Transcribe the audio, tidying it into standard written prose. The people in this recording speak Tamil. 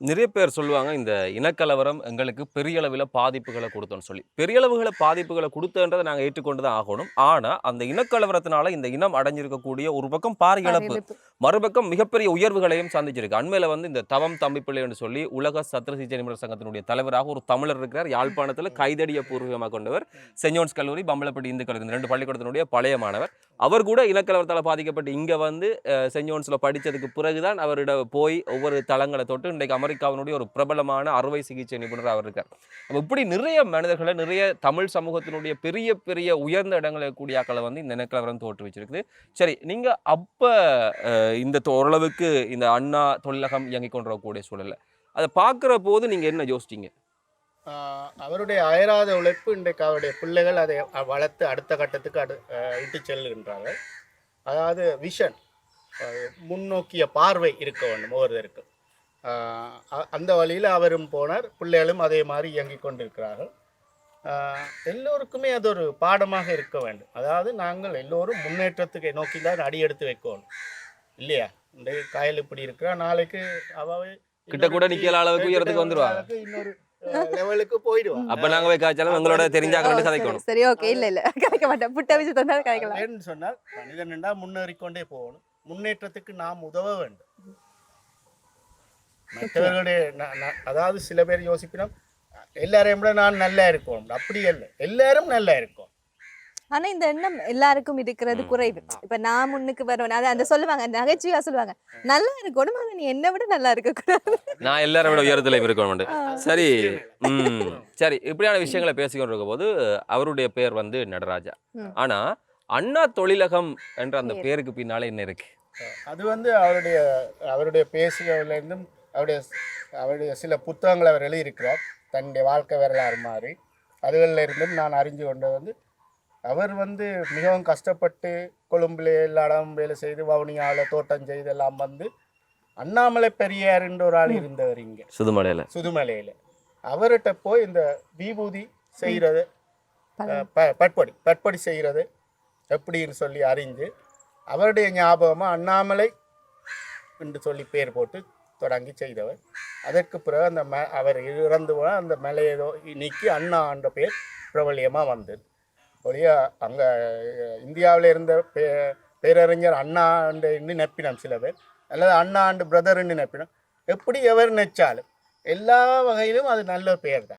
நிறைய பேர் சொல்லுவாங்க, இந்த இனக்கலவரம் எங்களுக்கு பெரிய அளவில பாதிப்புகள குடுத்தோன்னு சொல்லி. பெரிய அளவுகள பாதிப்புகள குடுத்தன்றத நாங்க ஏற்றுக்கொண்டு தான் ஆகணும். ஆனா, அந்த இனக்கலவரத்தினால இந்த இனம் அடைஞ்சிருக்கக்கூடிய ஒரு பக்கம் பாரிய இழப்பு. பங்களிப்பு. மறுபக்கம் மிகப்பெரிய உயர்வுகளையும் சந்திச்சிருக்கு. அண்மையில வந்து இந்த தவம் தம்பிப்பிள்ளை என்று சொல்லி உலக சத்திர சிகிச்சை நிபுணர் சங்கத்தினுடைய தலைவராக ஒரு தமிழர் இருக்கிறார். யாழ்ப்பாணத்தில கைதடிய பூர்வீகமா கொண்டவர். செயின்ட் ஜோன்ஸ் கல்லூரி, பம்பலப்பட்டி இந்து கல்லூரி இந்த 2 பள்ளிக்கூடத்தினுடைய பழைய மாணவர். அவர் கூட இனக்கலவரத்தால பாதிக்கப்பட்டு இங்க வந்து செயின்ட் ஜோன்ஸ்ல படிச்சதுக்கு பிறகு தான் அவரிட போய் ஒவ்வொரு தளங்கள தொட்டு இன்றைக்கு அமெரிக்காவினுடைய ஒரு பிரபலமான அறுவை சிகிச்சை நிபுணரா அவர் இருக்கார். அப்ப இப்படி நிறைய மனிதர்கள, நிறைய தமிழ் சமூகத்தினுடைய பெரிய பெரிய உயர்ந்த இடங்கள்ல இருக்கக்கூடிய ஆட்கள வந்து இந்த இனக்கலவரம் தோற்றுவிச்சிருக்குது. சரி, நீங்க அப்ப இந்த ஓரளவுக்கு இந்த அண்ணா தொழிலகம் இயங்கிக் கொண்டிருக்கக்கூடிய சூழல்ல, அத பார்க்கிற போது நீங்க என்ன யோசிச்சீங்க? அவருடைய அயராத உழைப்பு இன்றைக்கு அவருடைய பிள்ளைகள் அதை வளர்த்து அடுத்த கட்டத்துக்கு இட்டு செல்கின்றார்கள். அதாவது விஷன், முன்னோக்கிய பார்வை இருக்க வேண்டும் ஒவ்வொருத்தருக்கு. அந்த வழியில் அவரும் போனார், பிள்ளைகளும் அதே மாதிரி இயங்கிக் கொண்டிருக்கிறார்கள். எல்லோருக்குமே அது ஒரு பாடமாக இருக்க வேண்டும். அதாவது நாங்கள் எல்லோரும் முன்னேற்றத்துக்கு நோக்கி தான் அடி எடுத்து வைக்கணும் இல்லையா? இந்த காயல் இப்படி இருக்கிறா, நாளைக்கு அவாவே கிட்ட கூட நிக்கல அளவுக்கு உயரத்துக்கு வந்துருவாங்க. இன்னொரு லெவலுக்கு போயிடுவாங்க. அப்ப நாங்க போய் காய்ச்சாலும் எங்களோட தெரிஞ்சாக்க கதைக்கணும். சரி, ஓகே. இல்ல கதைக்க மாட்டேன். புட்ட வச்சு தந்தாலும் கதைக்கலாம். ஏன்னு சொன்னால் மனிதன் என்றால் முன்னேறிக்கொண்டே போகணும். முன்னேற்றத்துக்கு நாம் உதவ வேண்டும். மற்றவர்களுடைய அதாவது சில பேர் யோசிக்கணும், எல்லாரையும் விட நான் நல்லா இருக்கணும். அப்படி இல்லை, எல்லாரும் நல்லா இருக்கும். ஆனா இந்த எண்ணம் எல்லாருக்கும் இருக்கிறது குறைவு. இப்ப நான் முன்னுக்கு வரணும், அது அந்த சொல்லுவாங்க, நகைச்சுவையா சொல்லுவாங்க, நல்லா இருக்கணும், ஆனா நீ என்னை விட நல்லா இருக்க கூடாது, நான் எல்லாரை விட உயரத்துல இருக்கணும். சரி. சரி, இப்படியான விஷயங்களை பேசிக்கொண்டு இருக்கும் போது அவருடைய பெயர் வந்து நடராஜா. ஆனா அண்ணா தொழிலகம் என்ற அந்த பேருக்கு பின்னால என்ன இருக்கு? அது வந்து அவருடைய பேசுகிறதுலேருந்தும் அவருடைய சில புத்தகங்களை அவர் எழுதியிருக்கிறார், தன்னுடைய வாழ்க்கை வரலாறு மாதிரி. அதுகளில் இருந்தும் நான் அறிஞ்சு கொண்டது வந்து, அவர் வந்து மிகவும் கஷ்டப்பட்டு கொழும்புல எல்லா இடம் வேலை செய்து வவுனியாவில் தோட்டம் செய்து எல்லாம் வந்து அண்ணாமலை பெரியார்ன்ற ஒரு ஆள் இருந்தவர் இங்கே சுதுமலையில். அவர்கிட்ட போய் இந்த விபூதி செய்கிறது, பட்படி செய்கிறது எப்படின்னு சொல்லி அறிஞ்சு அவருடைய ஞாபகமாக அண்ணாமலை என்று சொல்லி பேர் போட்டு தொடங்கி செய்தவர். அதற்கு பிறகு அந்த அவர் இறந்து போனால் அந்த மலையதோ நீக்கி அண்ணா என்ற பேர் பிரபல்யமாக வந்தது. ஒழிய அங்கே இந்தியாவில் இருந்த பேரறிஞர் அண்ணா என்று நப்பினோம் சில பேர், அல்லது அண்ணா அண்டு பிரதர்ன்னு நப்பினோம். எப்படி எவர் நினைச்சாலும் எல்லா வகையிலும் அது நல்ல பேர் தான்.